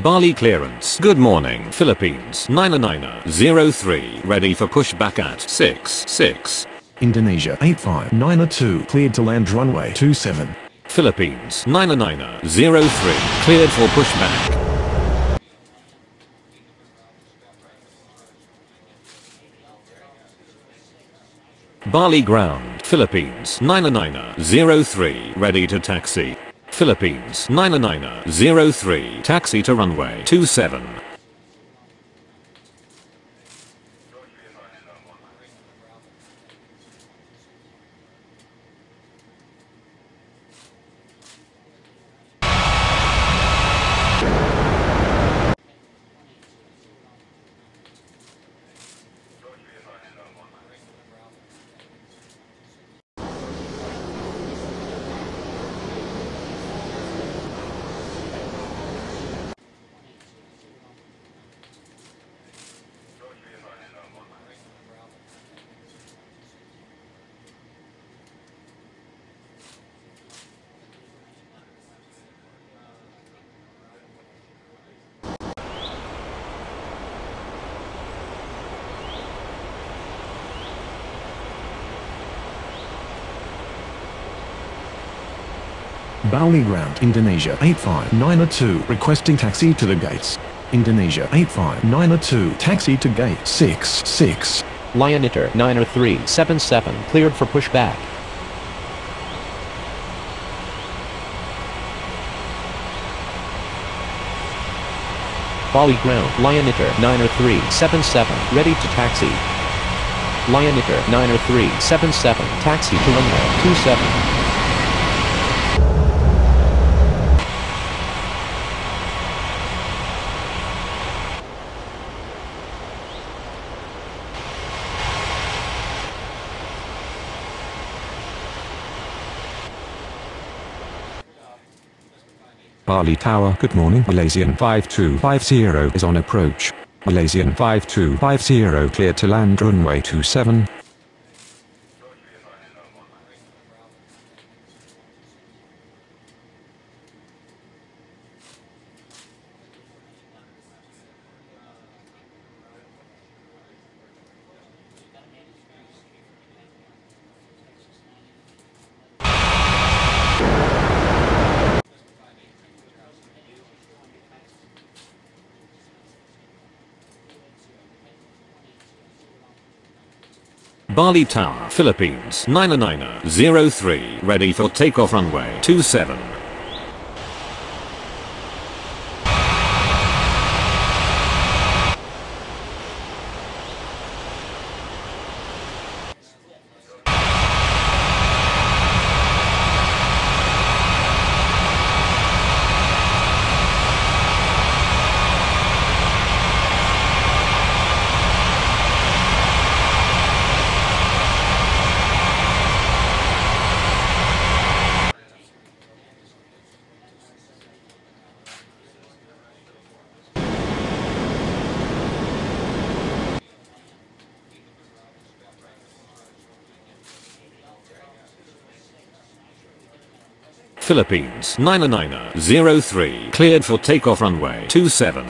Bali clearance. Good morning, Philippines. 90903, ready for pushback at 66. Indonesia 85902, cleared to land runway 27. Philippines 90903, cleared for pushback. Bali ground. Philippines 90903, ready to taxi. Philippines 90903, taxi to runway 27. Bali ground, Indonesia 85902, requesting taxi to the gates. Indonesia 85902, taxi to gate 66. Lioniter 90377, cleared for pushback. Bali ground, Lioniter 90377, ready to taxi. Lioniter 90377, taxi to runway 27. Bali Tower, good morning. Malaysian 5250 is on approach. Malaysian 5250 cleared to land runway 27. Bali Tower, Philippines 90903, ready for takeoff runway 27. Philippines 90903, cleared for takeoff runway 27.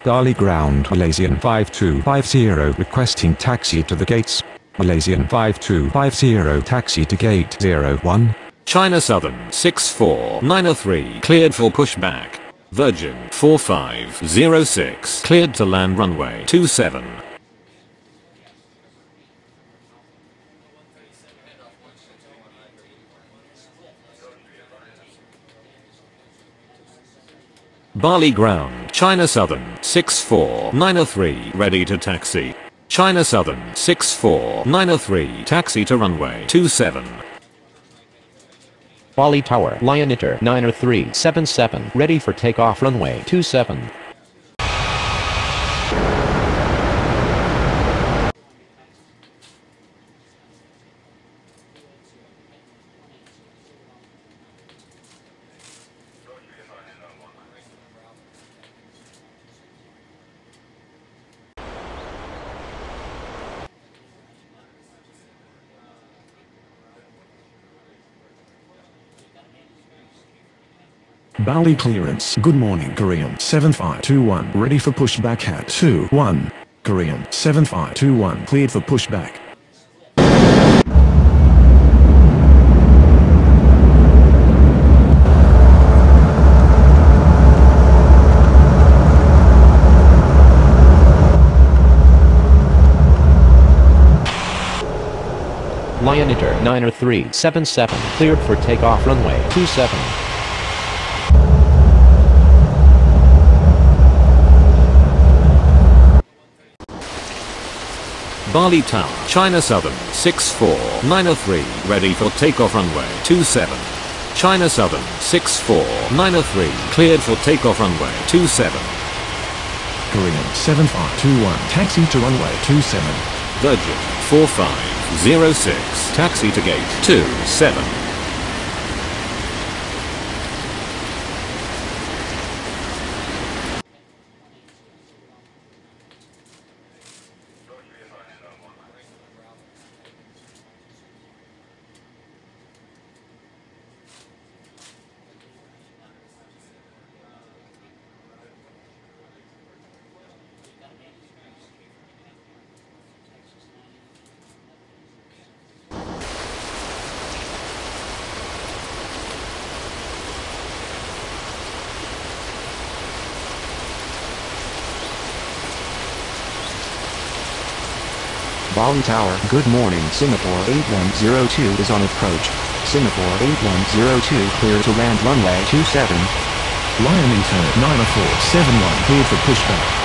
Bali ground, Malaysian 5250 requesting taxi to the gates. Malaysian 5250 taxi to gate 01. China Southern 64903, cleared for pushback. Virgin 4506, cleared to land runway 27. Bali ground, China Southern 64903, ready to taxi. China Southern 64903, taxi to runway 27. Bali Tower, Lioniter 90377, ready for takeoff runway 27. Bali clearance. Good morning. Korean 7521. Ready for pushback at 21. Korean 7521. Cleared for pushback. Lion Inter 90377 cleared for takeoff runway 27. Bali Tower, China Southern 64903, ready for takeoff runway 27. China Southern 64903, cleared for takeoff runway 27. Korean 7521. Taxi to runway 27. Virgin 4506, taxi to gate 27. Bali Tower. Good morning. Singapore 8102 is on approach. Singapore 8102 clear to land runway 27. Lion Inter 9471. Cleared for pushback.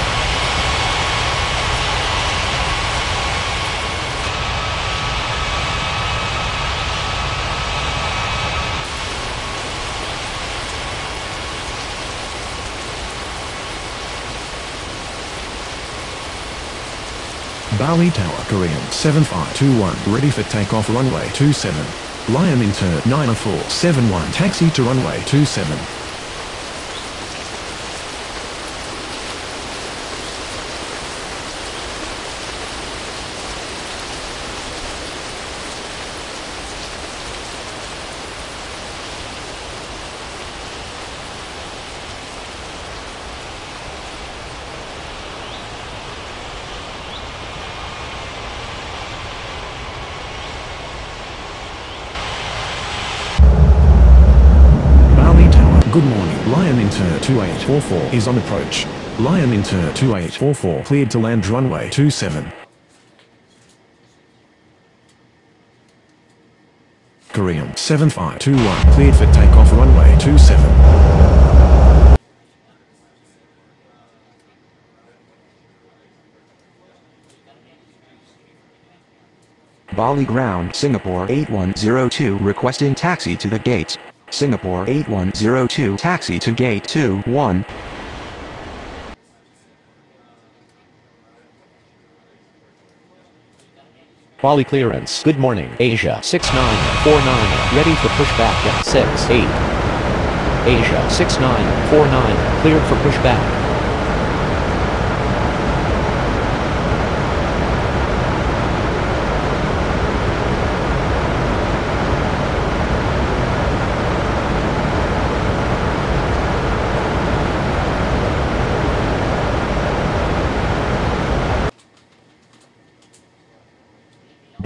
Bali Tower, Korean 7521, ready for takeoff runway 27. Lion Inter 9471, taxi to runway 27. Good morning. Lion Inter 2844 is on approach. Lion Inter 2844 cleared to land runway 27. Korean 7521 cleared for takeoff runway 27. Bali ground. Singapore 8102 requesting taxi to the gates. Singapore 8102 taxi to gate 21. Bali clearance. Good morning. Asia 6949 ready for pushback at 68. Asia 6949 cleared for pushback.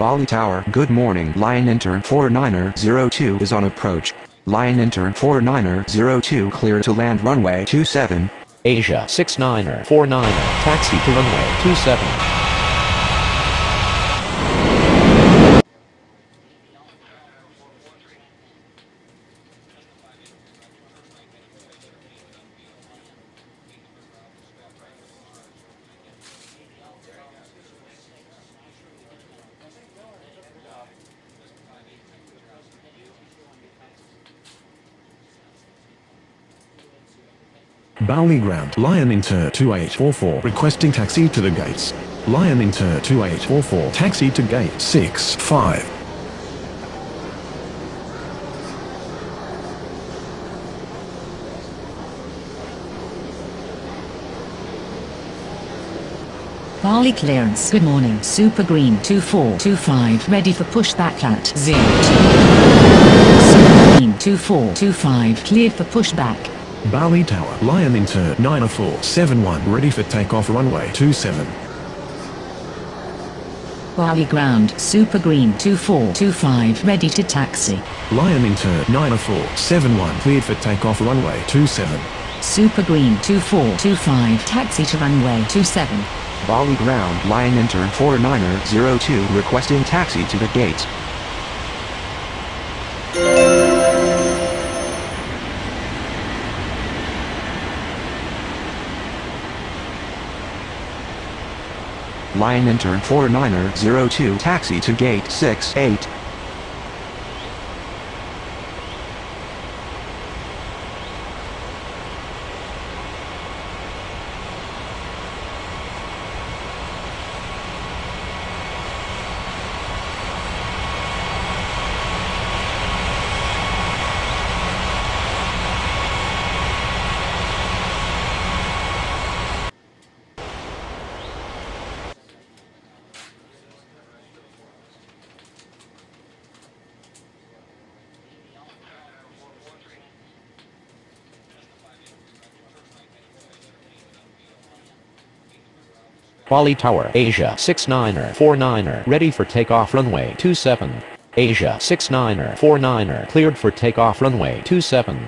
Bali Tower. Good morning. Lion Inter 4902 is on approach. Lion Inter 4902 clear to land runway 27. Asia 6949 taxi to runway 27. Bali ground. Lion Inter 2844 requesting taxi to the gates. Lion Inter 2844 taxi to gate 65. Bali clearance. Good morning. Super Green 2425 ready for pushback at 02. Super Green 2425 cleared for pushback. Bali Tower, Lion in turn 90471 ready for takeoff runway 27. Bali ground, super green 2425 ready to taxi. Lion in turn 90471 cleared for takeoff runway 27. Super green 2425 taxi to runway 27. Bali ground, Lion enter 4902 requesting taxi to the gate. Lion enter 4902 taxi to gate 68. Bali Tower, Asia 69er 49er ready for takeoff runway 27. Asia 69er 49er cleared for takeoff runway 27.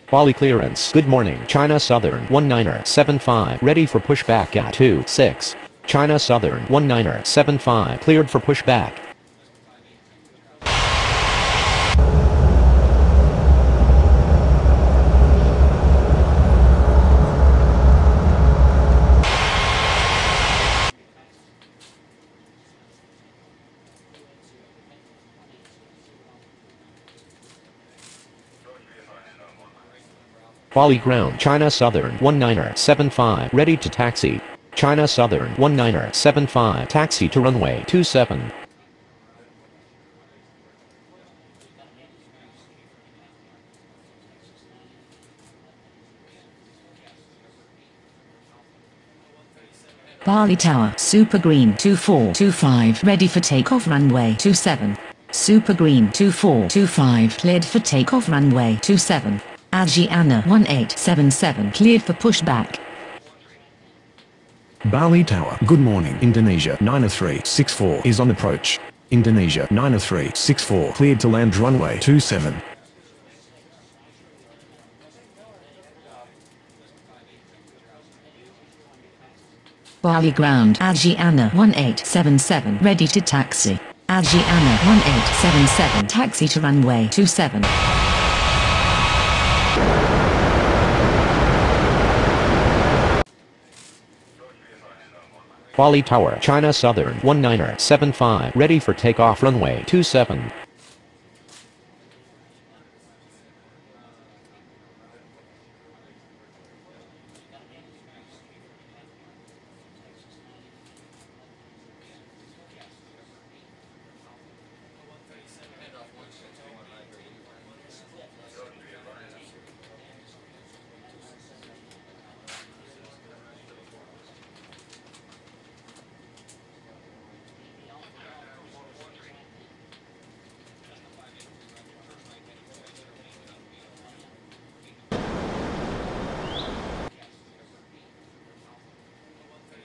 Bali clearance. Good morning. China Southern 19er 75 ready for pushback at 26. China Southern 19er 75 cleared for pushback. Bali ground, China Southern 19er 75 ready to taxi. China Southern 19er 75 taxi to runway 27. Bali Tower, Super Green 2425 ready for takeoff runway 27. Super Green 2425 cleared for takeoff runway 27. Ajiana 1877 cleared for pushback. Bali Tower, good morning. Indonesia 90364 is on approach. Indonesia 90364 cleared to land runway 27. Bali ground, Ajiana 1877 ready to taxi. Ajiana 1877 taxi to runway 27. Bali Tower, China Southern 19er 75 ready for takeoff runway 27.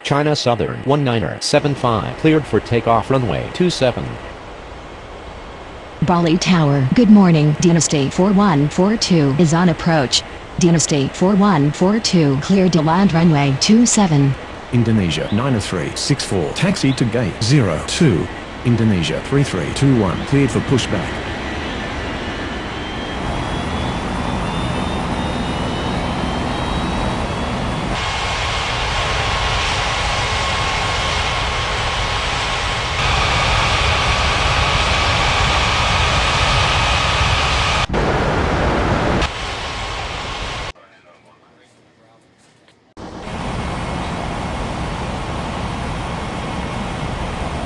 China Southern 19er 75 cleared for takeoff runway 27. Bali Tower, good morning. Dynasty 4142 is on approach. Dynasty 4142 cleared to land runway 27. Indonesia 90364 taxi to gate 02. Indonesia 3321 cleared for pushback.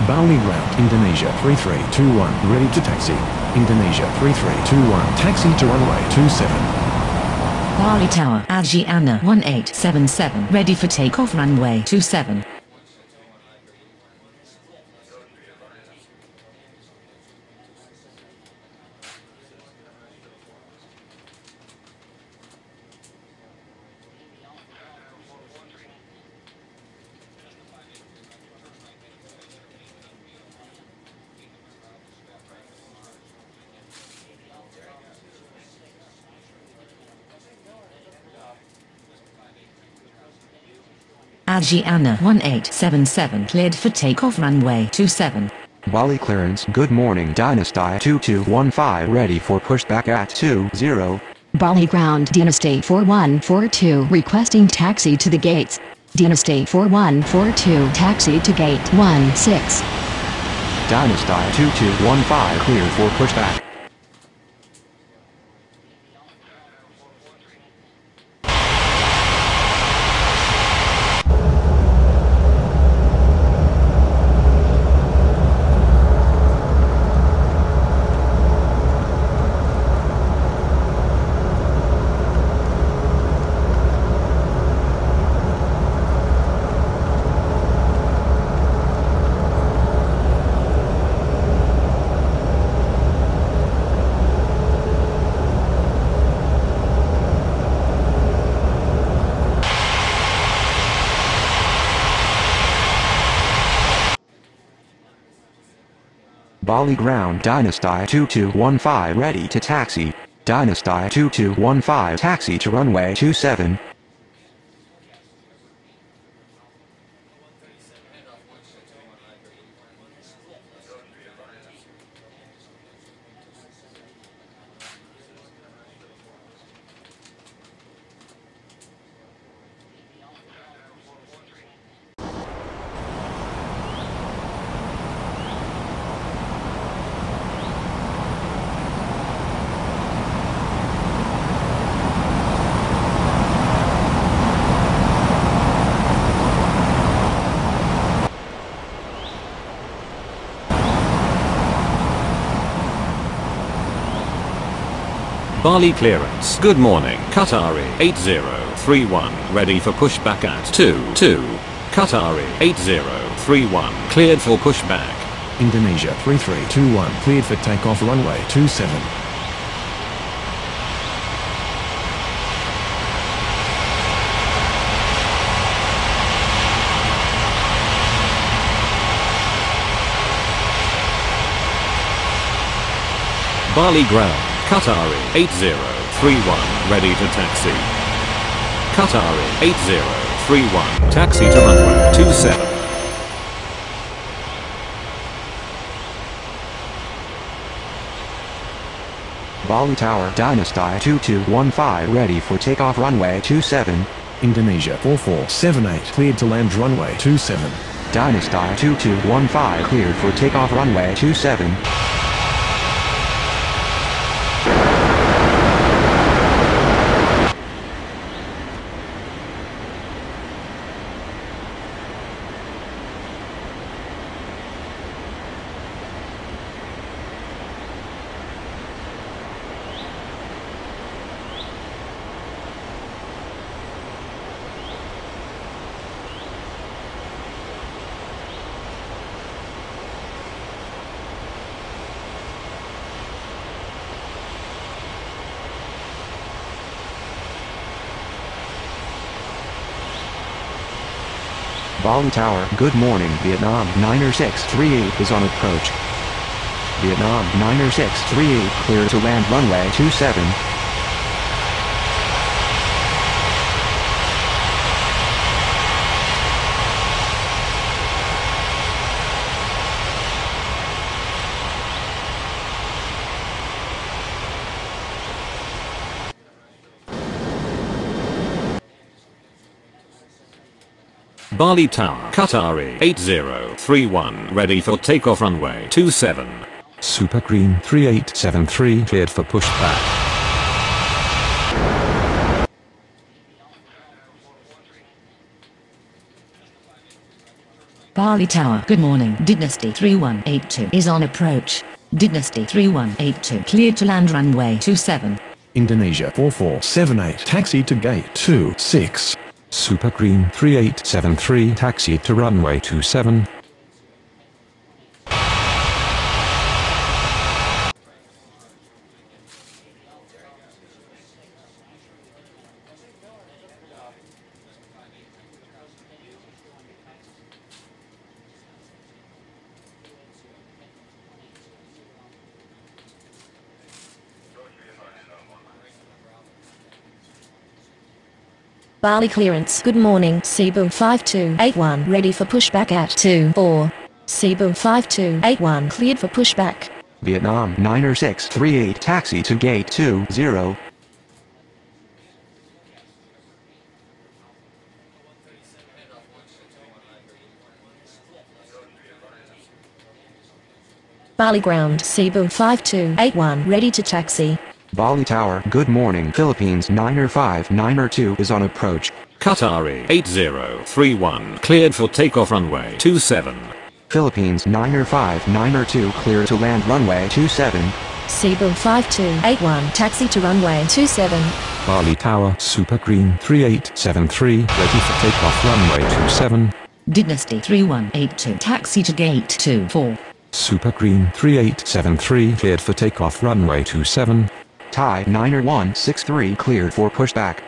Bali ground, Indonesia 3321 ready to taxi. Indonesia 3321 taxi to runway 27. Bali Tower, Ajiana 1877, ready for takeoff runway 27. Ajiana 1877, cleared for takeoff runway 27. Bali clearance. Good morning Dynasty 2215 ready for pushback at 20. Bali ground Dynasty 4142 requesting taxi to the gates. Dynasty 4142 taxi to gate 16. Dynasty 2215 cleared for pushback. Bali ground Dynasty 2215 ready to taxi. Dynasty 2215 taxi to runway 27. Bali clearance. Good morning. Qatari 8031, ready for pushback at 22. Qatari 8031, cleared for pushback. Indonesia 3321, cleared for takeoff runway 27. Bali ground. Qatari 8031, ready to taxi. Qatari 8031, taxi to runway 27. Bali Tower Dynasty 2215 ready for takeoff runway 27. Indonesia 4478, cleared to land runway 27. Dynasty 2215 cleared for takeoff runway 27. Bali Tower. Good morning Vietnam 90638 is on approach. Vietnam 90638 clear to land runway 27. Bali Tower, Qatari 8031, ready for takeoff runway 27. Super Green 3873 cleared for pushback. Bali Tower, good morning. Dynasty 3182 is on approach. Dynasty 3182, cleared to land runway 27. Indonesia 4478 taxi to gate 26. Super Green 3873 taxi to runway 27. Bali clearance. Good morning, Cebu 5281 ready for pushback at 24. Cebu 5281 cleared for pushback. Vietnam 90638 taxi to gate 20. Bali ground, Cebu 5281 ready to taxi. Bali Tower, good morning, Philippines 90592 is on approach. Qatari 8031 cleared for takeoff runway 27. Philippines 90592 clear to land runway 27. Cebu 5281 taxi to runway 27. Bali Tower Super Green 3873 ready for takeoff runway 27. Dynasty 3182 taxi to gate 24. Super Green 3873 cleared for takeoff runway 27. Thai 90163 cleared for pushback.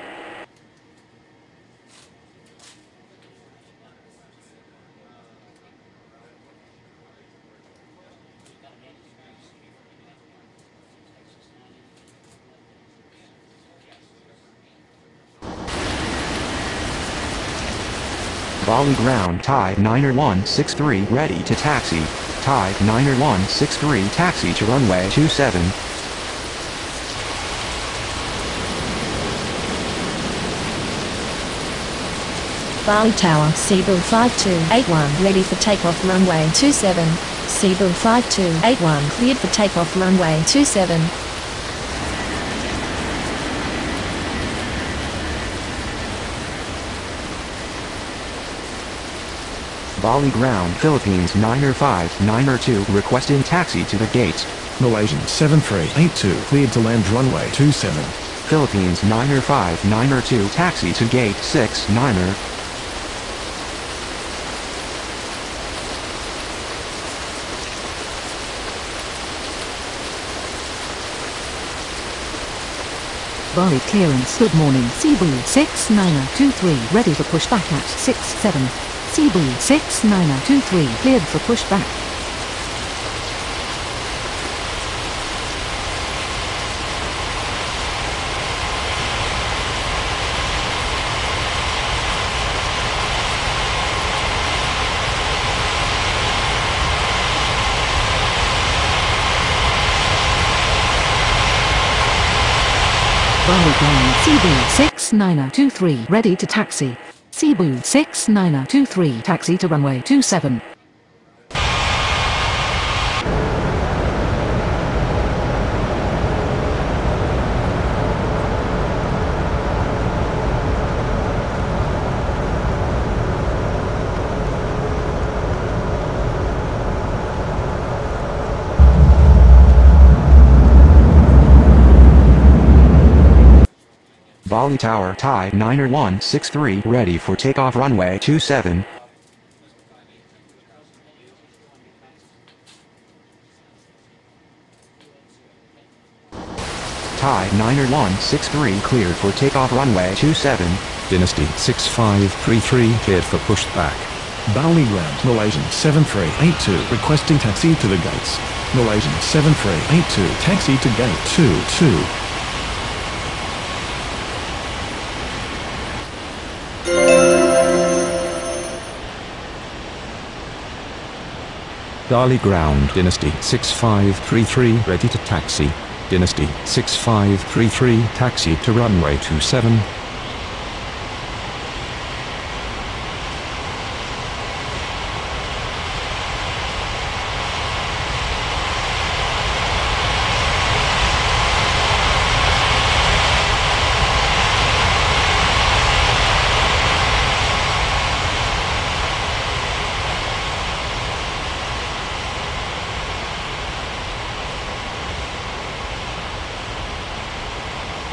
Bali ground Thai 90163 ready to taxi. Thai 90163 taxi to runway 27. Bali Tower, Cebu 5281 ready for takeoff runway 27. Cebu 5281 cleared for takeoff runway 27. Bali ground Philippines 90592 requesting taxi to the gates. Malaysian 7382 cleared to land runway 27. Philippines 90592 taxi to gate 69er. Bali clearance. Good morning, Cebu 6923 ready for pushback at 67. Cebu 6923 cleared for pushback. Bali ground, Cebu 6923 ready to taxi. Cebu 6923 taxi to runway 27. Bali Tower Thai 90163 ready for takeoff runway 27. Thai 90163 cleared for takeoff runway 27. Dynasty 6533 cleared for pushback. Bali ground, Malaysian 7382 requesting taxi to the gates. Malaysian 7382 taxi to gate 22. Bali ground Dynasty 6533 ready to taxi. Dynasty 6533 taxi to runway 27.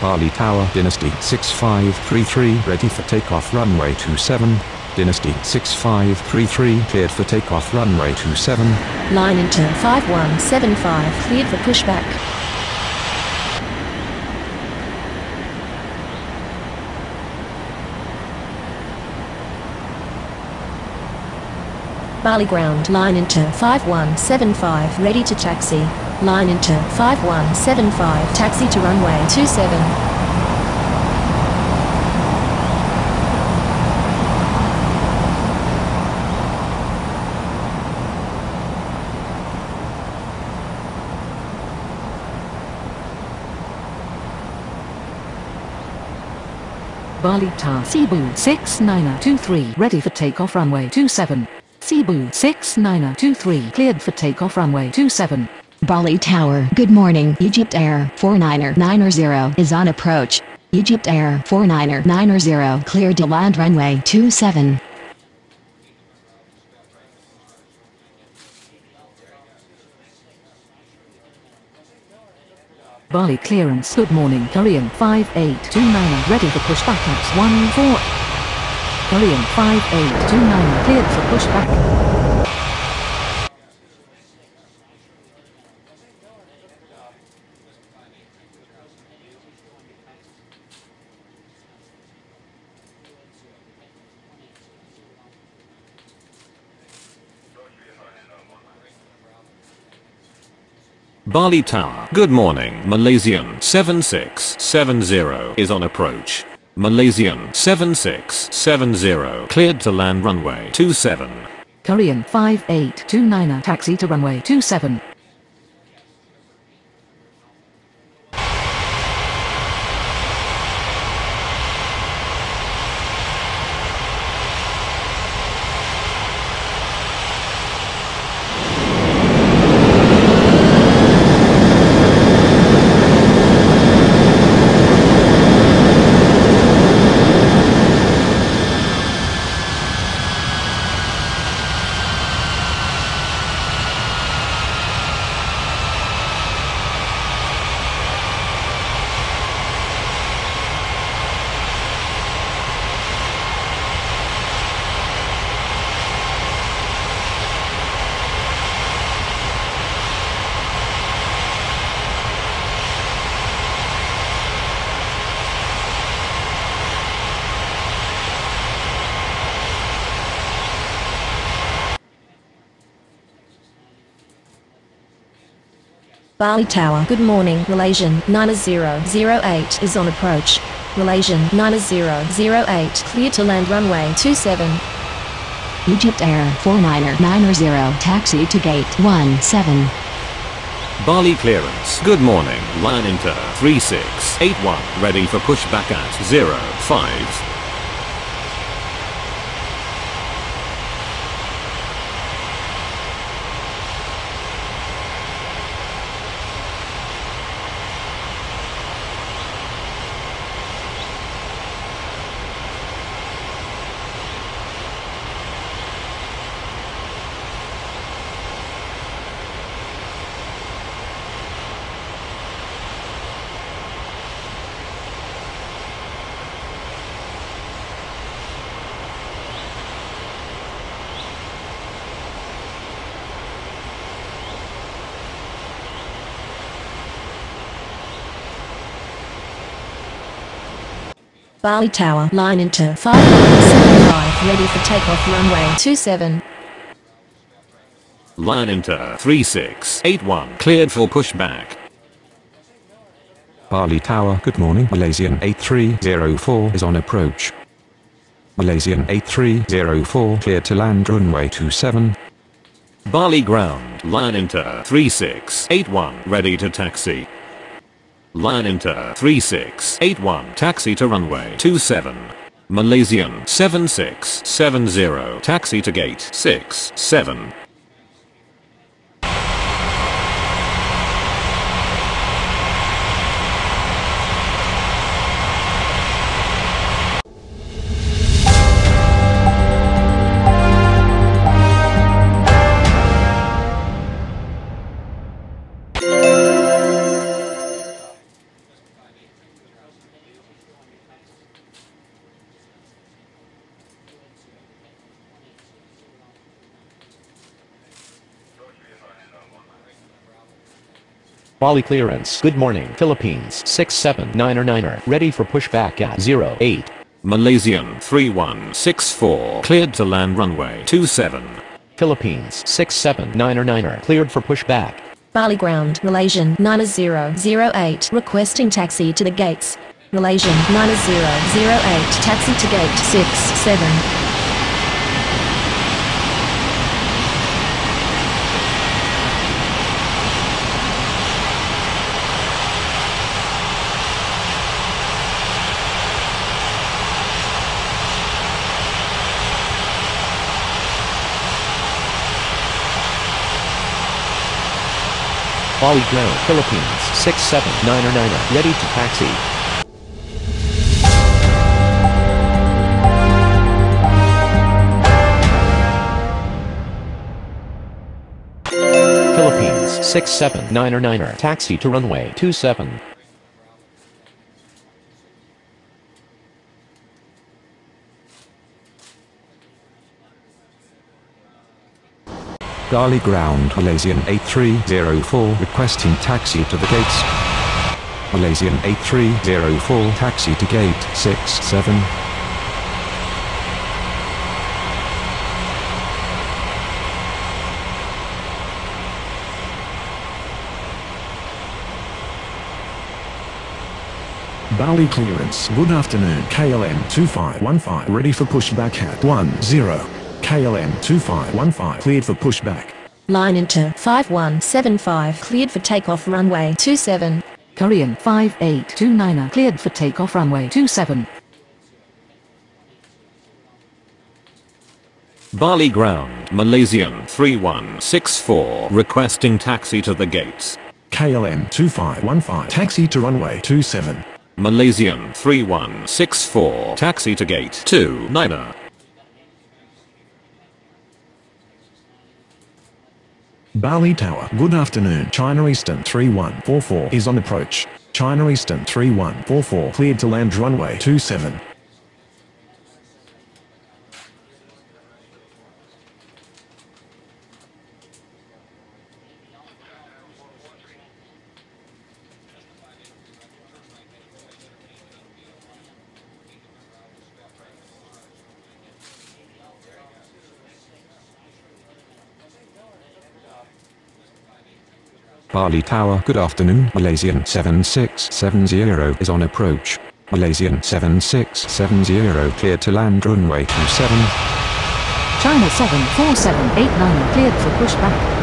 Bali Tower Dynasty 6533 ready for takeoff runway 27. Dynasty 6533 cleared for takeoff runway 27. Line into 5175 cleared for pushback. Bali ground. Line into 5175 ready to taxi. Line into 5175 taxi to runway 27. Bali Tower Cebu 6923 ready for takeoff runway 27. Cebu 6923 cleared for takeoff runway 27. Bali Tower. Good morning. Egypt Air 4990 is on approach. Egypt Air 4990 cleared to land runway 27. Bali clearance. Good morning. Korean 5829 ready for pushback at 14. Korean 5829 cleared for pushback. Bali Tower. Good morning. Malaysian 7670 is on approach. Malaysian 7670 cleared to land runway 27. Korean 5829 taxi to runway 27. Bali Tower. Good morning. Malaysian 9008 is on approach. Malaysian 9008 clear to land runway 27. Egypt Air 4990 taxi to gate 17. Bali clearance. Good morning. Line into 3681 ready for pushback at 05. Bali Tower. Line into 5175 ready for takeoff runway 27. Line into 3681 cleared for pushback. Bali Tower. Good morning. Malaysian 8304 is on approach. Malaysian 8304 cleared to land runway 27. Bali ground. Line into 3681 ready to taxi. Line into 3681 taxi to runway 27. Malaysian 7670 taxi to gate 67. Bali clearance. Good morning. Philippines 679er ready for pushback at 08. Malaysian 3164 cleared to land runway 27. Philippines 679er cleared for pushback. Bali ground, Malaysian 9008 requesting taxi to the gates. Malaysian 9008 taxi to gate 67. Bali ground, Philippines 679er ready to taxi. Philippines 679er taxi to runway 27. Bali ground Malaysian 8304 requesting taxi to the gates. Malaysian 8304 taxi to gate 67. Bali clearance. Good afternoon. KLM 2515 ready for pushback at 10. KLM 2515 cleared for pushback. Line into 5175 cleared for takeoff runway 27. Korean 5829er cleared for takeoff runway 27. Bali ground, Malaysian 3164 requesting taxi to the gates. KLM 2515 taxi to runway 27. Malaysian 3164 taxi to gate 29. Bali Tower. Good afternoon. China Eastern 3144 is on approach. China Eastern 3144 cleared to land runway 27. Bali Tower. Good afternoon. Malaysian 7670 is on approach. Malaysian 7670 cleared to land runway 27. China 74789 cleared for pushback.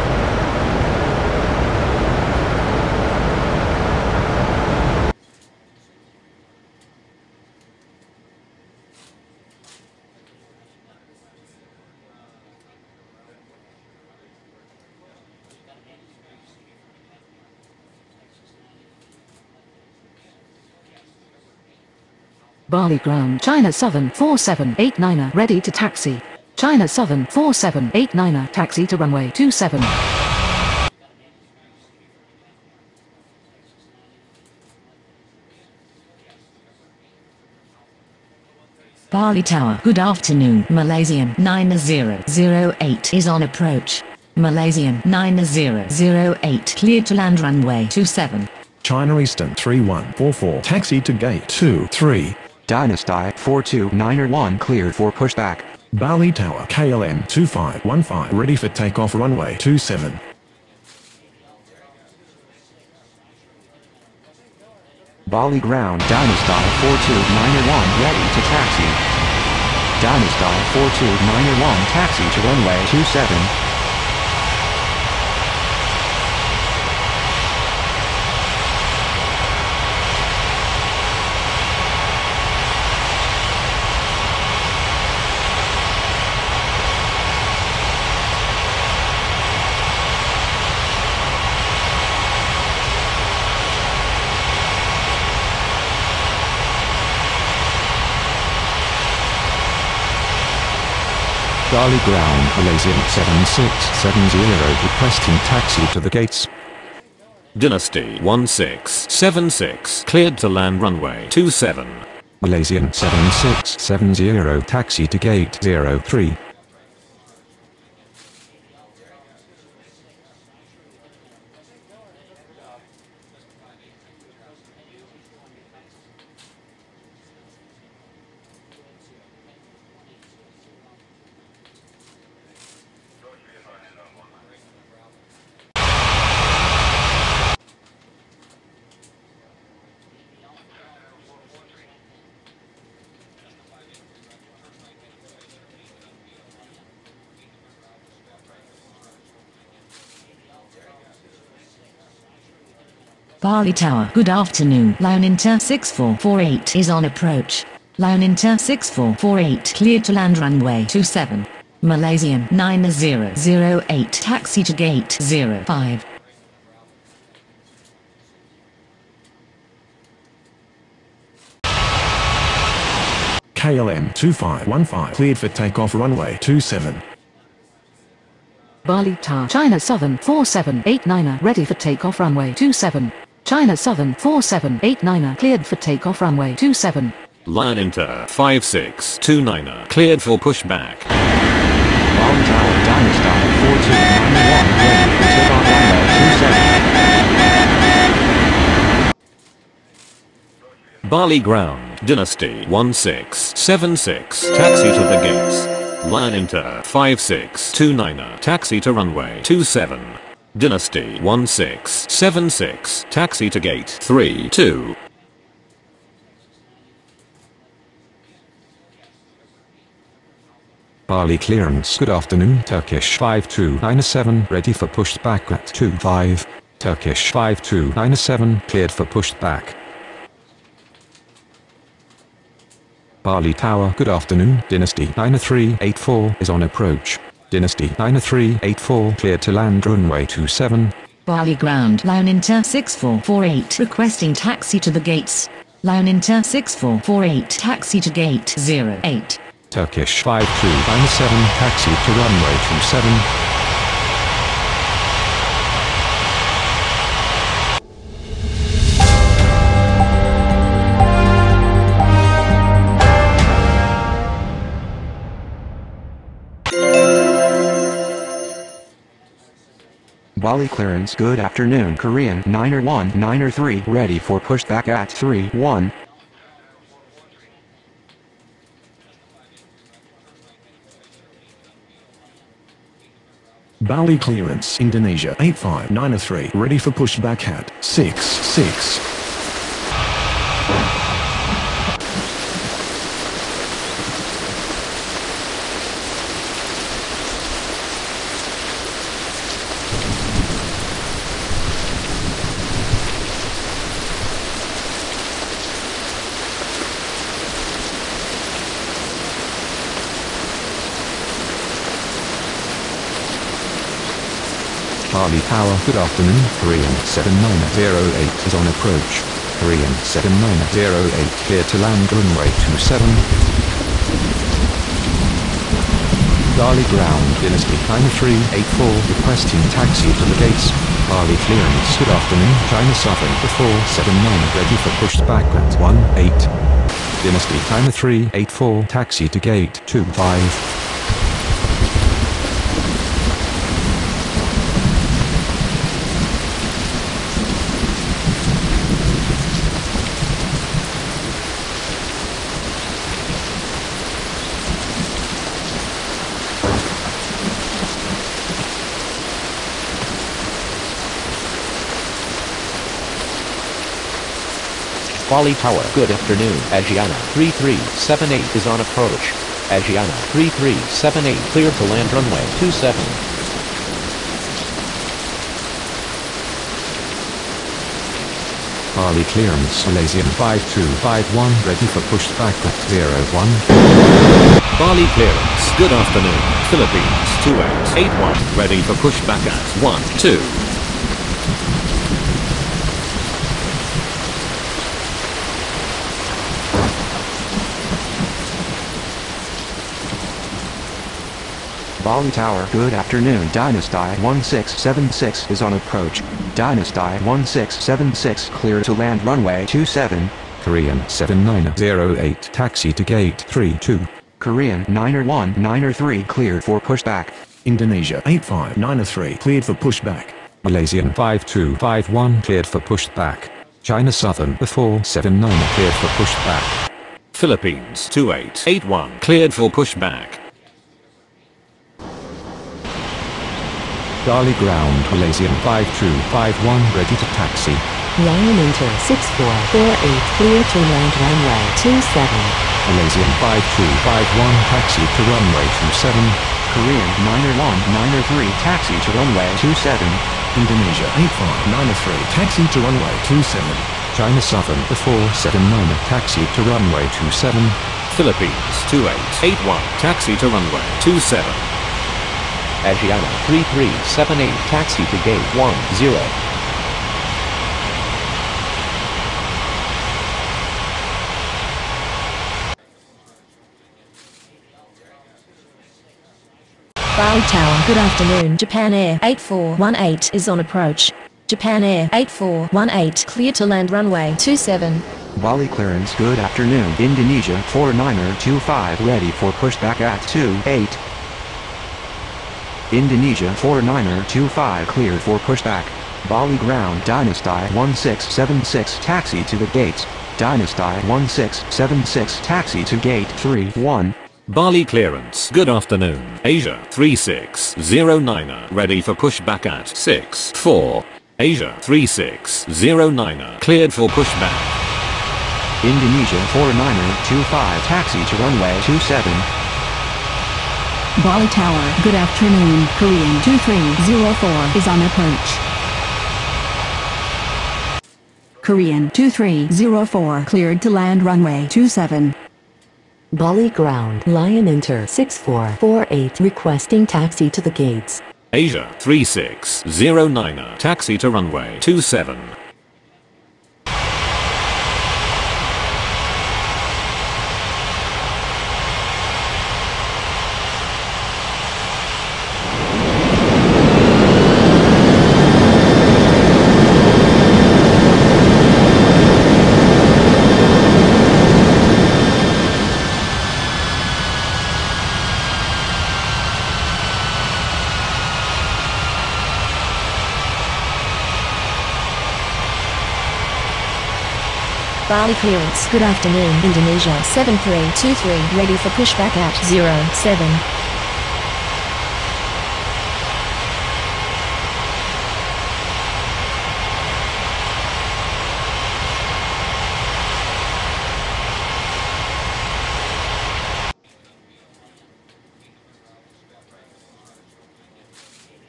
Bali ground. China Southern 4789 ready to taxi. China Southern 4789 taxi to runway 27. Bali Tower. Good afternoon. Malaysian 9008 is on approach. Malaysian 9008 cleared to land runway 27. China Eastern 3144 taxi to gate 23. Dynasty 429er1 cleared for pushback. Bali Tower. KLM 2515 ready for takeoff runway 27. Bali ground. Dynasty 429er1 ready to taxi. Dynasty 429er1 taxi to runway 27. Bali ground Malaysian 7670 requesting taxi to the gates. Dynasty 1676 cleared to land runway 27. Malaysian 7670 taxi to gate 03. Bali Tower, good afternoon. Lion Inter 6448 is on approach. Lion Inter 6448 cleared to land runway 27. Malaysian 9008 taxi to gate 05. KLM 2515 cleared for takeoff runway 27. Bali Tower, China Southern 4789 ready for takeoff runway 27. China Southern 4789 cleared for takeoff runway 27. Lion Inter 5629 cleared for pushback. Bali Tower, Dynasty 4291 ready for takeoff runway 27. Bali ground, Dynasty 1676 taxi to the gates. Lion Inter 5629 taxi to runway 27. Dynasty 1676 taxi to gate 32. Bali clearance, good afternoon. Turkish 5297 ready for pushback at 25. Turkish 5297 cleared for pushback. Bali Tower, good afternoon. Dynasty 9384 is on approach. Dynasty 9384 cleared to land runway 27. Bali ground, Lion Inter 6448 requesting taxi to the gates. Lion Inter 6448 taxi to gate 08. Turkish 5297 taxi to runway 27. Bali clearance, good afternoon. Korean 90193 ready for pushback at 31. Bali clearance, Indonesia 8593 ready for pushback at 66. Bali Tower, good afternoon. Korean 7908 is on approach. Korean 7908 cleared to land runway 27. Bali ground, Dynasty 9384 requesting taxi to the gates. Bali clearance, good afternoon. China Southern 479 ready for pushback at 18. Dynasty 9384 taxi to gate 25. Bali Tower, good afternoon. Asiana 3378 is on approach. Asiana 3378 cleared to land runway 27. Bali clearance, Malaysian 5251 ready for pushback at 01. Bali clearance, good afternoon. Philippines 2881 ready for pushback at 12. Bali Tower, good afternoon. Dynasty 1676 is on approach. Dynasty 1676 clear to land runway 27. Korean 7908 taxi to gate 32. Korean 90193 cleared for pushback. Indonesia 8593 cleared for pushback. Malaysian 5251 cleared for pushback. China Southern 479 cleared for pushback. Philippines 2881 cleared for pushback. Bali ground, Malaysian 5251 ready to taxi. Lion Inter 6448 clear to land runway 27. Malaysian 5251 taxi to runway 27. Korean 90193 taxi to runway 27. Indonesia 8593, taxi to runway 27. China Southern before 79, taxi to runway 27. Philippines 2881, taxi to runway 27. Asiana 3378, taxi to gate 10. Bali Tower, good afternoon. Japan Air 8418 is on approach. Japan Air 8418 clear to land runway 27. Bali clearance, good afternoon. Indonesia 4925 ready for pushback at 28. Indonesia 4925 cleared for pushback. Bali ground Dynasty 1676 taxi to the gates. Dynasty 1676 taxi to gate 31. Bali clearance, good afternoon. Asia 3609, ready for pushback at 64. Asia 3609, cleared for pushback. Indonesia 4925 taxi to runway 27. Bali Tower, good afternoon. Korean 2304 is on approach. Korean 2304 cleared to land runway 27. Bali ground, Lion Inter 6448 requesting taxi to the gates. Asia 3609, taxi to runway 27. Bali clearance, good afternoon. Indonesia 7323 ready for pushback at 07.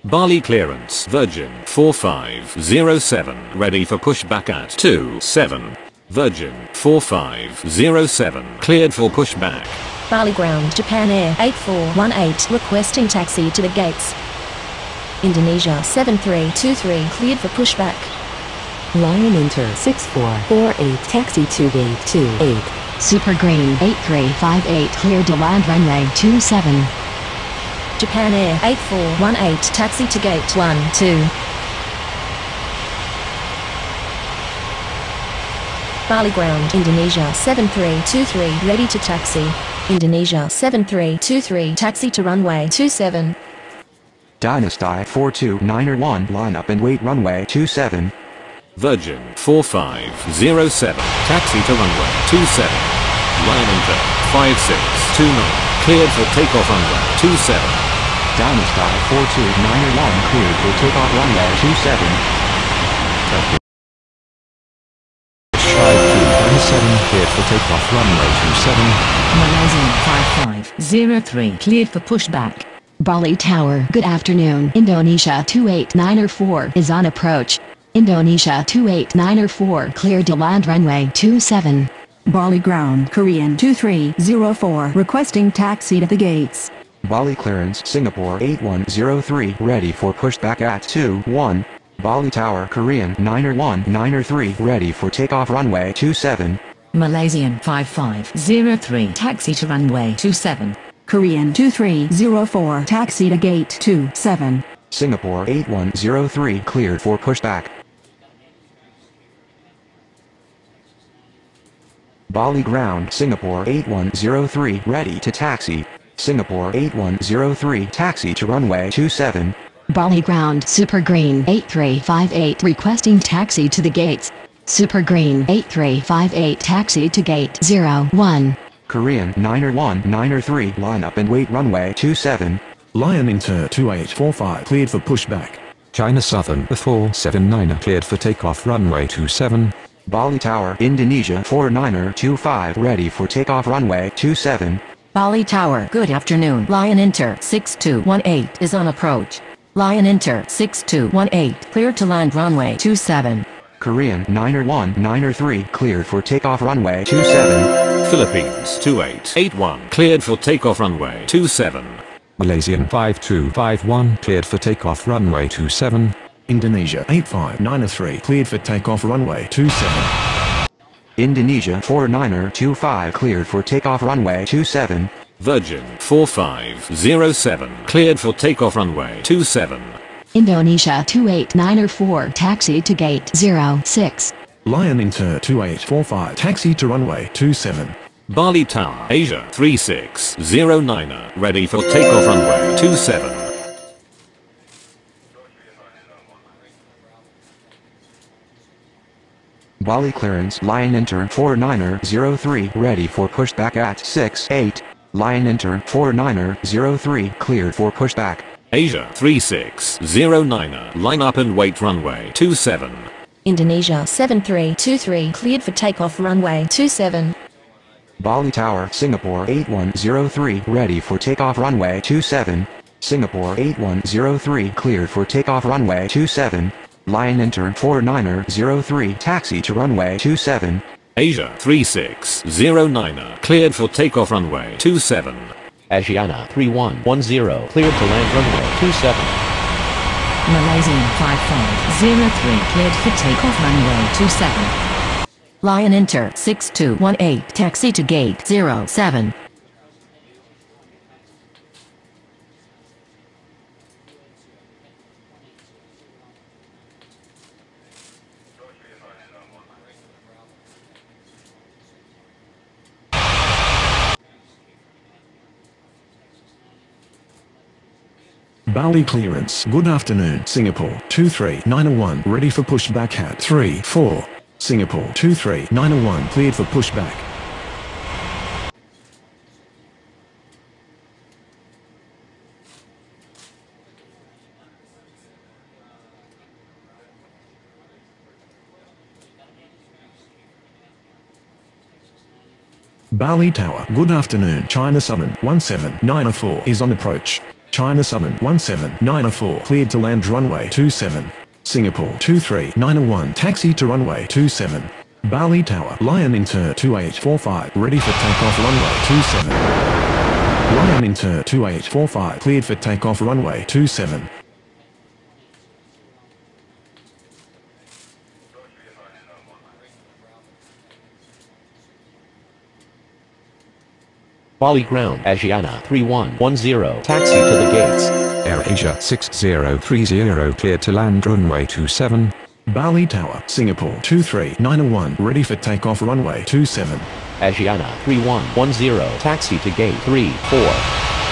Bali clearance, Virgin 4507, ready for pushback at 27. Virgin 4507, cleared for pushback. Bali ground, Japan Air 8418 requesting taxi to the gates. Indonesia 7323 cleared for pushback. Lion Inter 6448 taxi to gate 28. Super Green 8358 cleared to land runway 27. Japan Air 8418 taxi to gate 12. Bali ground, Indonesia 7323 ready to taxi. Indonesia 7323 taxi to runway 27. Dynasty 42901 line up and wait runway 27. Virgin 4507, taxi to runway 27. Lion Inter 5629, cleared for takeoff runway 27. Dynasty 42901 cleared for takeoff runway 27. Stride 227 cleared for takeoff runway 27. Malaysian 5503 cleared for pushback. Bali Tower, good afternoon. Indonesia 28904 is on approach. Indonesia 28904 cleared to land runway 27. Bali ground, Korean 2304 requesting taxi to the gates. Bali clearance, Singapore 8103 ready for pushback at 21. Bali Tower, Korean 91903 ready for takeoff runway 27. Malaysian 5503 taxi to runway 27. Korean 2304 taxi to gate 27. Singapore 8103 cleared for pushback. Bali ground, Singapore 8103 ready to taxi. Singapore 8103 taxi to runway 27. Bali ground, Super Green 8358 requesting taxi to the gates. Super Green 8358 taxi to gate 01. Korean 91903 line up and wait runway 27. Lion Inter 2845 cleared for pushback. China Southern before 79 cleared for takeoff runway 27. Bali Tower, Indonesia 4925 ready for takeoff runway 27. Bali Tower, good afternoon. Lion Inter 6218 is on approach. Lion Inter 6218, clear to land runway 27. Korean Niner 1, Niner 3, cleared for takeoff runway 27. Philippines 2881, cleared for takeoff runway 27. Malaysian 5251, cleared for takeoff runway 27. Indonesia 8593, cleared for takeoff runway 27. Indonesia 4925, cleared for takeoff runway 27. Virgin 4507, cleared for takeoff runway 27. Indonesia 28904, taxi to gate 06. Lion Inter 2845, taxi to runway 27. Bali Tower, Asia 3609, ready for takeoff runway 27. Bali clearance, Lion Inter 4903, ready for pushback at 68. Lion Inter 4903, cleared for pushback. Asia 3609, line up and wait runway 27. Indonesia 7323, cleared for takeoff runway 27. Bali Tower, Singapore 8103, ready for takeoff runway 27. Singapore 8103, cleared for takeoff runway 27. Lion Inter 4903, taxi to runway 27. Asia 3609, cleared for takeoff runway 27. Asiana 3110, cleared to land runway 27. Malaysian 5503, cleared for takeoff runway 27. Lion Inter 6218, taxi to gate 07. Bali clearance. Good afternoon. Singapore 23901, ready for pushback at 34. Singapore 23901, cleared for pushback. Bali Tower. Good afternoon. China Southern 1794 is on approach. China Southern 1794, cleared to land runway 27. Singapore 23901, taxi to runway 27. Bali Tower, Lion Inter 2845, ready for takeoff runway 27. Lion Inter 2845, cleared for takeoff runway 27. Bali ground, Asiana 3110, taxi to the gates. Air Asia 6030, cleared to land runway 27. Bali Tower, Singapore 23901, ready for takeoff runway 27. Asiana 3110, taxi to gate 34.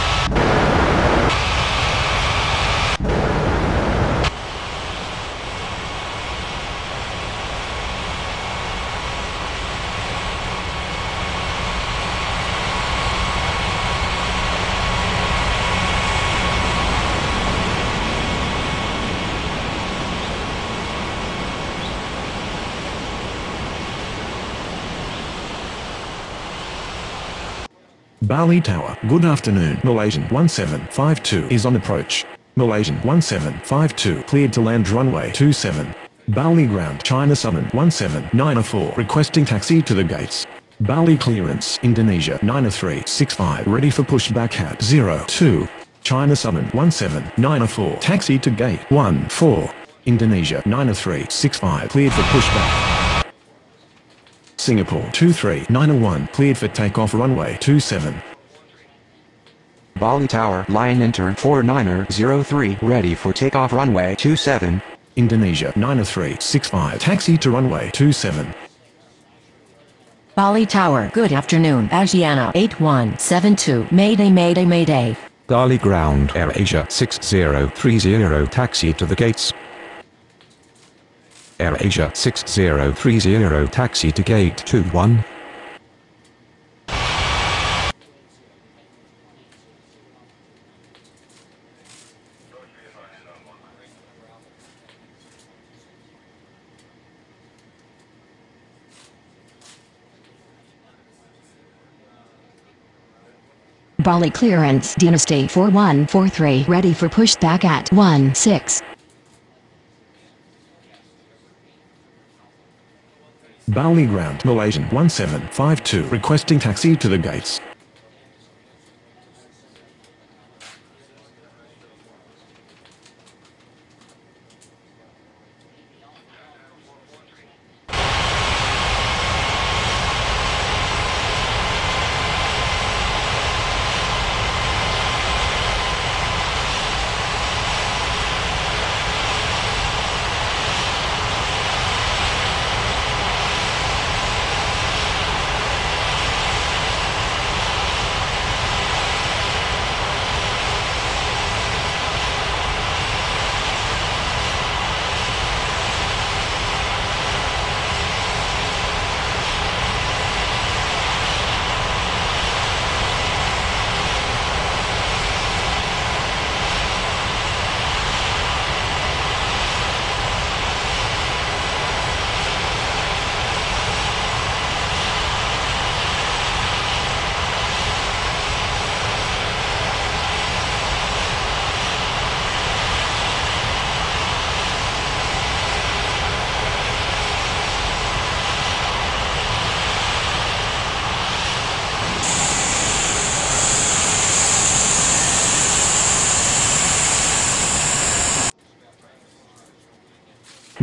Bali Tower, good afternoon. Malaysian 1752 is on approach. Malaysian 1752, cleared to land runway 27. Bali ground, China Southern 1794, requesting taxi to the gates. Bali clearance, Indonesia 9365, ready for pushback at 02. China Southern 1794, taxi to gate 14. Indonesia 9365, cleared for pushback. Singapore 23901, cleared for takeoff runway 27. Bali Tower, Lion Inter 4903, ready for takeoff runway 27. Indonesia 9365, taxi to runway 27. Bali Tower, good afternoon. Asiana 8172, Mayday Mayday Mayday. Bali ground, Air Asia 6030, taxi to the gates. Air Asia 6030, taxi to gate 21. Bali clearance Dynasty 4143 ready for pushback at 16. Bali ground Malaysian 1752 requesting taxi to the gates.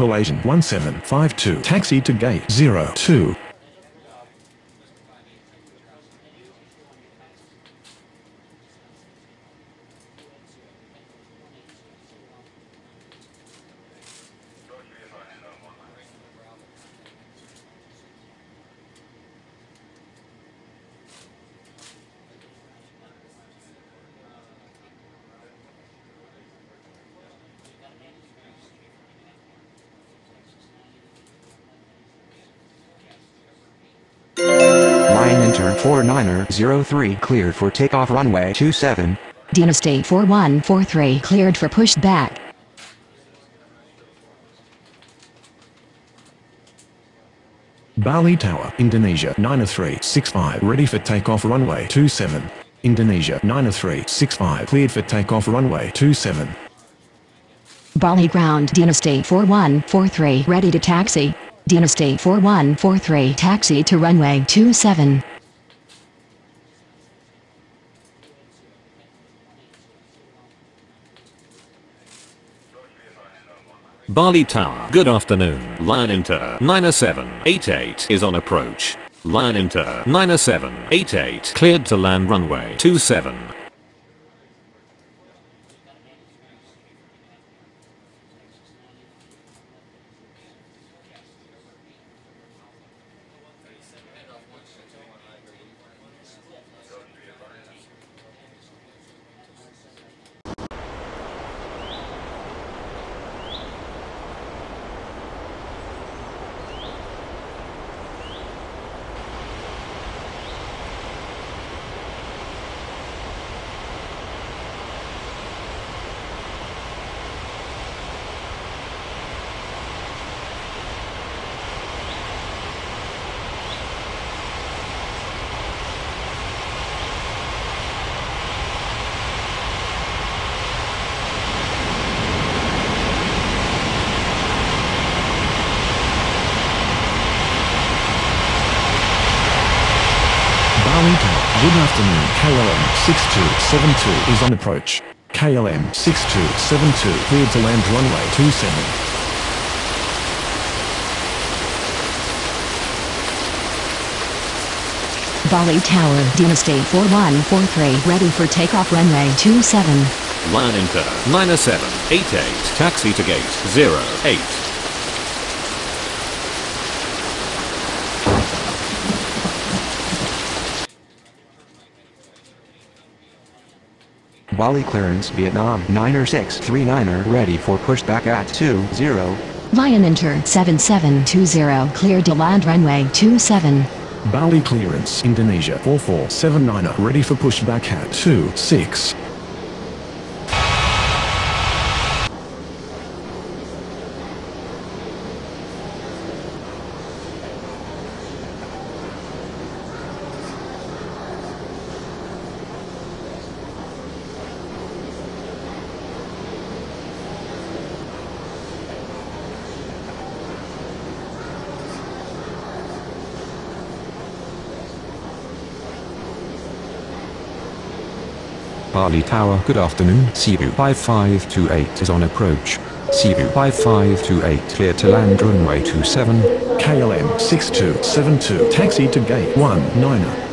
Malaysian 1752 taxi to gate 02. Line enter 4903 cleared for takeoff runway 27. Dynasty 4143 cleared for pushback. Bali Tower, Indonesia 90365 ready for takeoff runway 27. Indonesia 90365 cleared for takeoff runway 27. Bali ground Dynasty 4143 ready to taxi. Dynasty 4143 taxi to runway 27. Bali Tower, good afternoon. Lion Inter 9788 is on approach. Lion Inter 9788 cleared to land runway 27. Bali Tower, good afternoon. KLM 6272 is on approach. KLM 6272 cleared to land runway 27. Bali Tower Dynasty 4143 ready for takeoff runway 27. Lion Inter 9788 taxi to gate 08. Bali clearance Vietnam 9639 ready for pushback at 20. Lion Inter 7720 cleared to land runway 27. Bali clearance Indonesia 4479 ready for pushback at 26. Bali Tower, good afternoon. Cebu 5528 is on approach. Cebu 5528 clear to land runway 27. KLM 6272 taxi to gate 19er.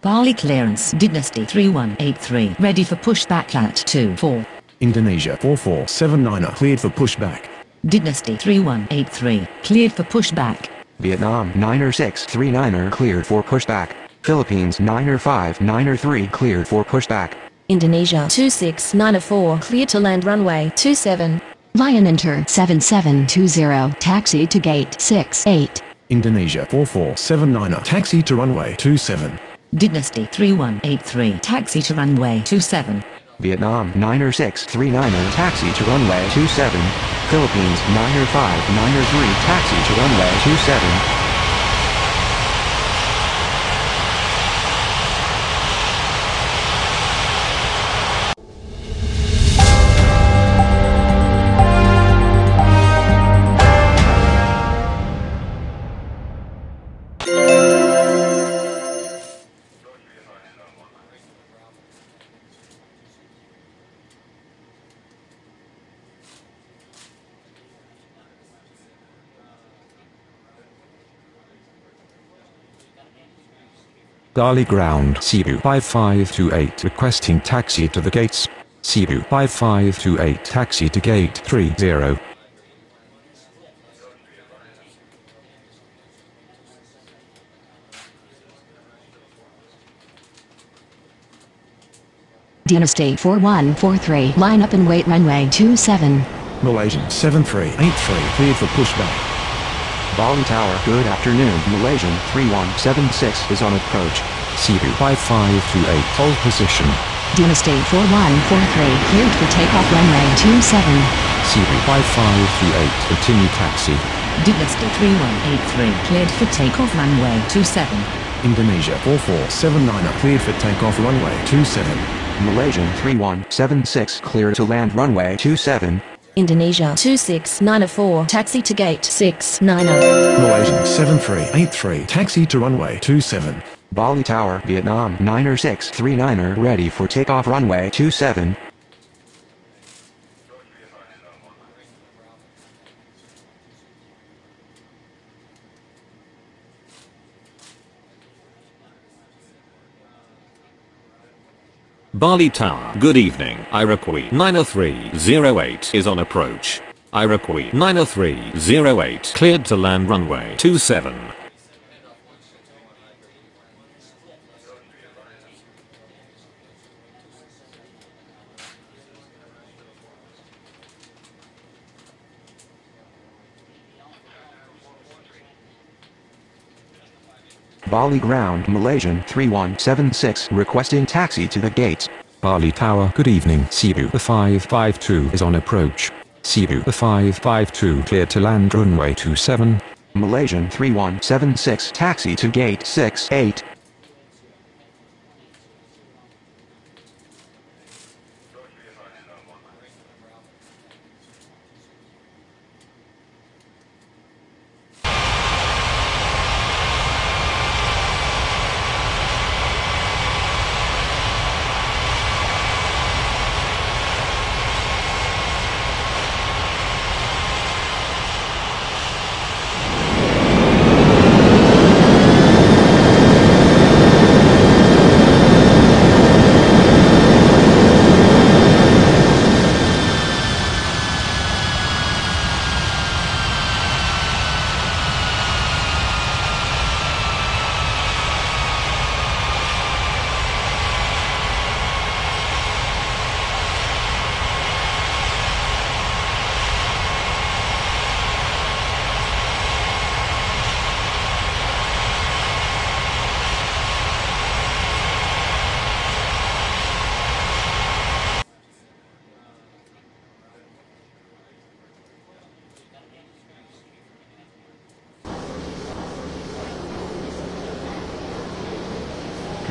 Bali clearance Dynasty 3183 ready for pushback at 24. Indonesia 4479er cleared for pushback. Dynasty 3183 cleared for pushback. Vietnam 9639er cleared for pushback. Philippines 9593 cleared for pushback. Indonesia 2694 clear to land runway 27. Lion Inter 7720 taxi to gate 68. Indonesia 4479er taxi to runway 27. Dynasty 3183 taxi to runway 27. Vietnam 9639er taxi to runway 27. Philippines 95903 taxi to runway 27. Bali ground Cebu 5528 requesting taxi to the gates. Cebu 5528 taxi to gate 30. Dynasty 4143 line up and wait runway 27. Malaysian 7383 cleared for pushback. Bali Tower, good afternoon. Malaysian 3176 is on approach. Cebu 5528 hold position. Dynasty 4143 cleared for takeoff runway 27. Cebu 5528 continue taxi. Dynasty 3183 cleared for takeoff runway 27. Indonesia 4479er cleared for takeoff runway 27. Malaysian 3176 clear to land runway 27. Indonesia 2694 taxi to gate 69. Malaysian 7383 taxi to runway 27. Bali Tower, Vietnam 9639er ready for takeoff runway 27. Bali Tower, good evening. Iroquois 90308 is on approach. Iroquois 90308 cleared to land runway 27. Bali ground Malaysian 3176 requesting taxi to the gates. Bali Tower, good evening. Cebu 552 is on approach. Cebu 552 cleared to land runway 27. Malaysian 3176 taxi to gate 68.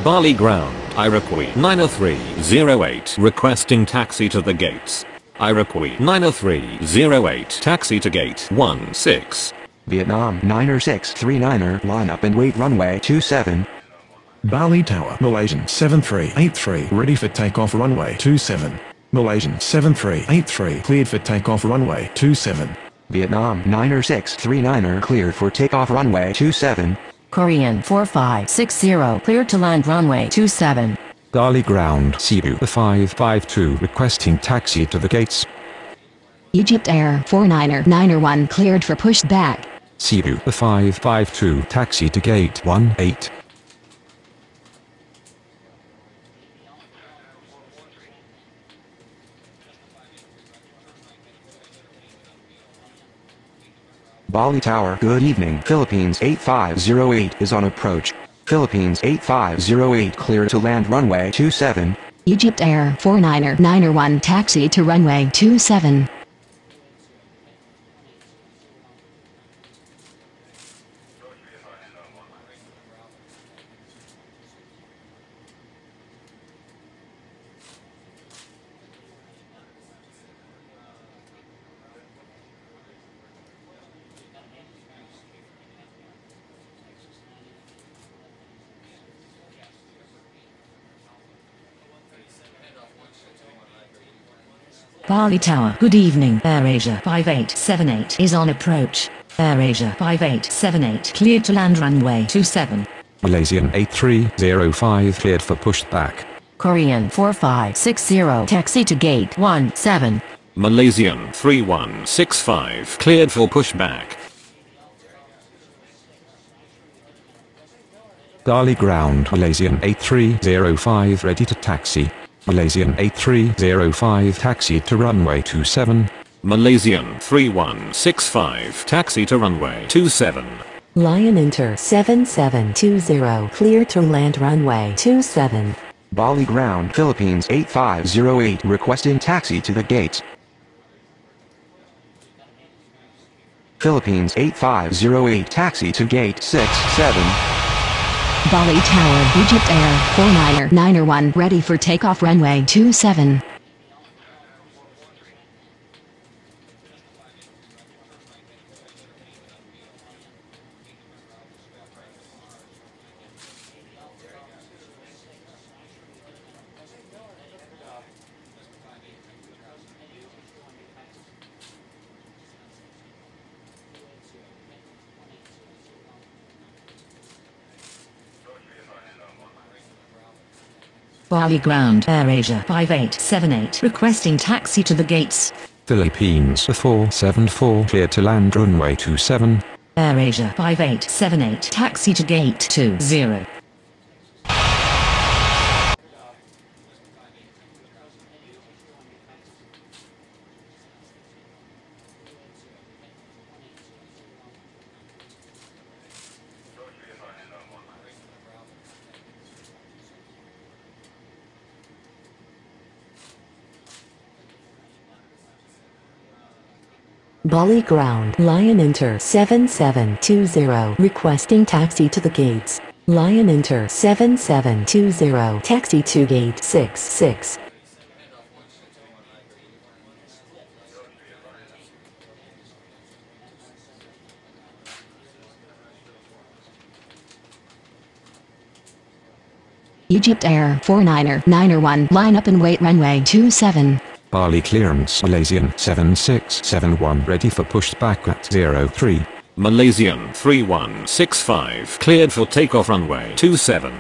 Bali ground, Iroquois 90308 requesting taxi to the gates. I repeat, Niner 308, taxi to gate 16. Vietnam Niner 639er, line up and wait runway 27. Bali Tower, Malaysian 7383, ready for takeoff runway 27. Malaysian 7383, cleared for takeoff runway 27. Vietnam Niner 639er, cleared for takeoff runway 27. Korean 4560, cleared to land runway 27. Bali ground Cebu 552 requesting taxi to the gates. Egypt Air 4991, cleared for pushback. Cebu 552 taxi to gate 18. Bali Tower, good evening. Philippines 8508 is on approach. Philippines 8508, clear to land runway 27. Egypt Air 4991, taxi to runway 27. Bali Tower, good evening. AirAsia 5878 is on approach. AirAsia 5878 cleared to land runway 27. Malaysian 8305 cleared for pushback. Korean 4560, taxi to gate 17. Malaysian 3165, cleared for pushback. Bali ground Malaysian 8305 ready to taxi. Malaysian 8305 taxi to runway 27. Malaysian 3165, taxi to runway 27. Lion Enter 7720, clear to land runway 27. Bali ground Philippines 8508, requesting taxi to the gates. Philippines 8508, taxi to gate 67. Bali Tower, Egypt Air 4991, ready for takeoff runway 27. Bali ground AirAsia 5878 requesting taxi to the gates. Philippines 474 cleared to land runway 27. AirAsia 5878 taxi to gate 20. Bali ground Lion Enter 7720, requesting taxi to the gates. Lion Enter 7720, taxi to gate 66. Egypt Air 4991, line up and wait runway 27. Bali clearance Malaysian 7671 ready for pushback at 03. Malaysian 3165, cleared for takeoff runway 27.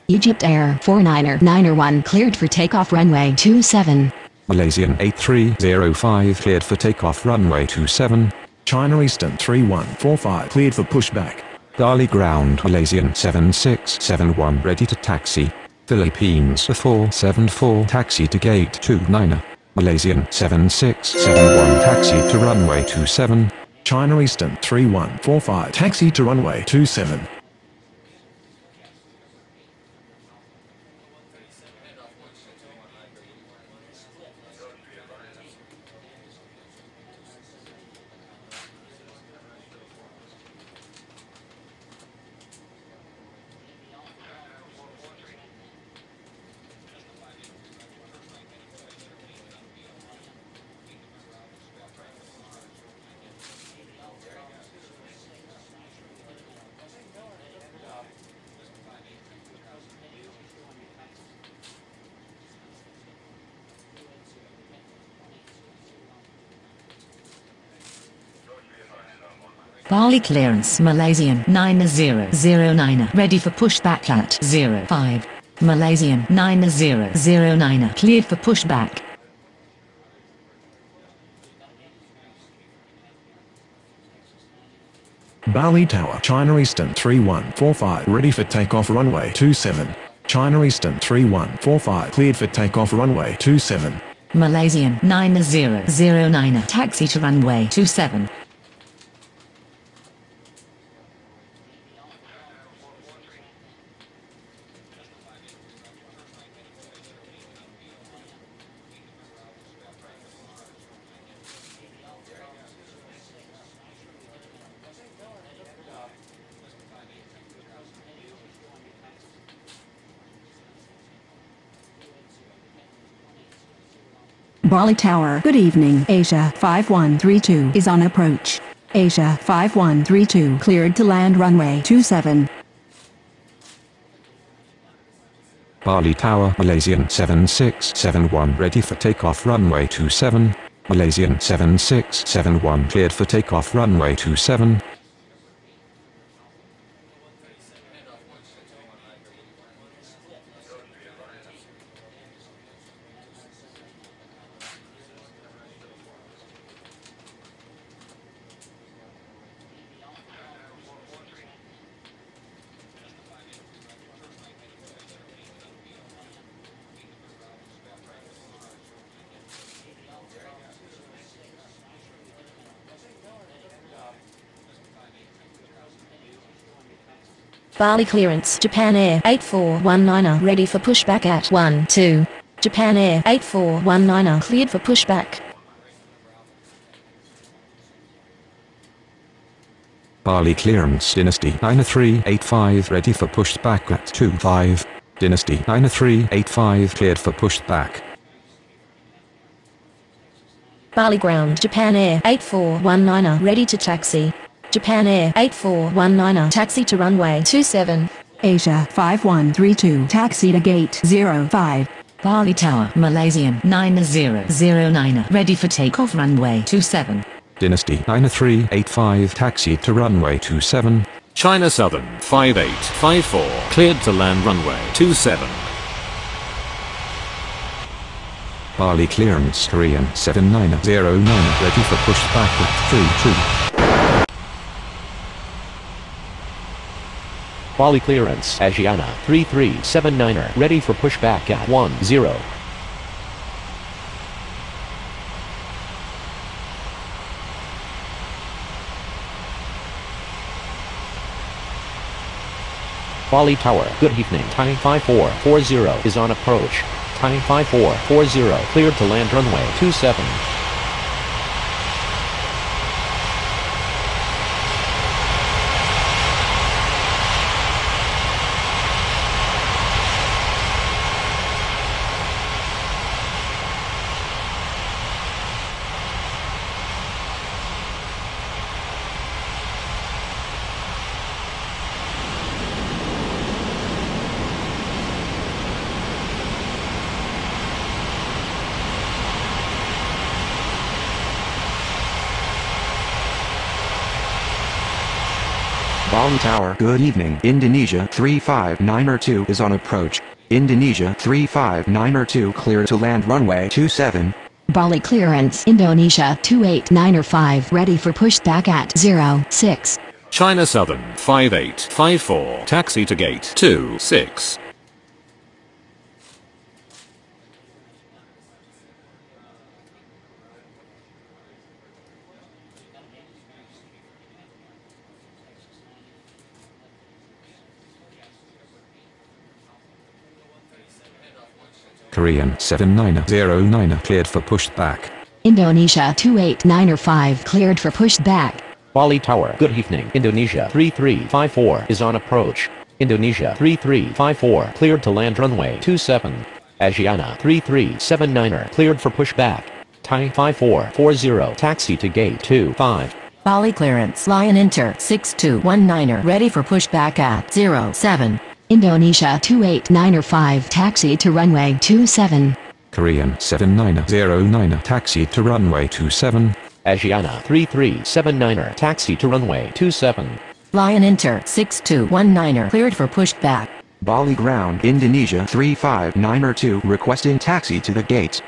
Egypt Air 4991, cleared for takeoff runway 27. Malaysian 8305 cleared for takeoff runway 27. China Eastern 3145, cleared for pushback. Bali ground Malaysian 7671 ready to taxi. Philippines 474 taxi to gate 29. Malaysian 7671 taxi to runway 27. China Eastern 3145, taxi to runway 27. Bali clearance Malaysian 9009 ready for pushback at 05. Malaysian 9009 cleared for pushback. Bali Tower, China Eastern 3145 ready for takeoff runway 27. China Eastern 3145 cleared for takeoff runway 27. Malaysian 9009 taxi to runway 27. Bali Tower. Good evening. Asia 5132 is on approach. Asia 5132 cleared to land runway 27. Bali Tower, Malaysian 7671 ready for takeoff runway 27. Malaysian 7671 cleared for takeoff runway 27. Bali clearance Japan Air 8419 ready for pushback at 12. Japan Air 8419 cleared for pushback. Bali clearance Dynasty 9385 ready for pushback at 25. Dynasty 9385 cleared for pushback. Bali ground Japan Air 8419 ready to taxi. Japan Air 8419 taxi to runway 27. Asia 5132 taxi to gate 05. Bali Tower, Malaysian 9009 ready for takeoff runway 27. Dynasty 9385 taxi to runway 27. China Southern 5854 cleared to land runway 27. Bali clearance Korean 7909 ready for pushback at 32. Bali clearance Asiana 3379er ready for pushback at 10. Bali Tower, good evening. Thai 5440 is on approach. Thai 5440 cleared to land runway 27. Bali Tower. Good evening. Indonesia 35902 is on approach. Indonesia 35902 clear to land runway 27. Bali clearance Indonesia 28905 ready for pushback at 06. China Southern 5854 taxi to gate 26. Korean 7909 cleared for pushback. Indonesia 28905 cleared for pushback. Bali Tower, good evening. Indonesia 3354 is on approach. Indonesia 3354 cleared to land runway 27. Asiana 3379er cleared for pushback. Thai 5440 taxi to gate 25. Bali clearance Lion Inter 6219er ready for pushback at 07. Indonesia 28905 taxi to runway 27. Korean 7909 taxi to runway 27. Asiana 3379er taxi to runway 27. Lion Inter 6219er cleared for pushback. Bali ground Indonesia 359er2 requesting taxi to the gates.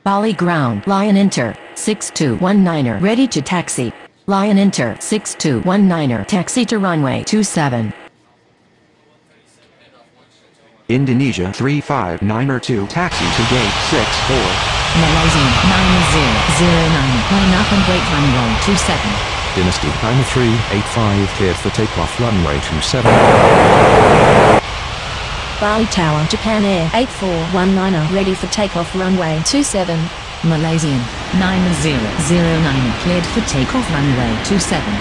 Bali ground Lion Inter 6219er ready to taxi. Lion Inter 6219er taxi to runway 27. Indonesia 359er2 taxi to gate 64. Malaysian 9009 line up and wait runway 27. Dynasty 9385 cleared for takeoff runway 27. Bali Tower Japan Air 8419er ready for takeoff runway 27. Malaysian 9009 cleared for takeoff runway 27.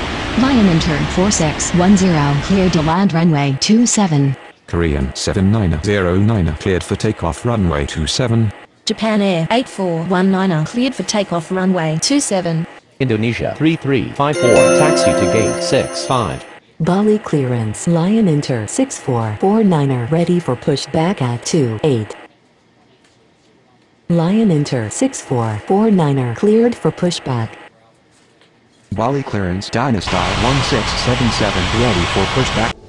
Lion Inter 4610 cleared to land runway 27. Korean 7909 cleared for takeoff runway 27. Japan Air 8419er cleared for takeoff runway 27. Indonesia 3354 taxi to gate 65. Bali clearance Lion Inter 6449er ready for pushback at 28. Lion Inter 6449er cleared for pushback. Bali clearance Dynasty 1677 ready for pushback.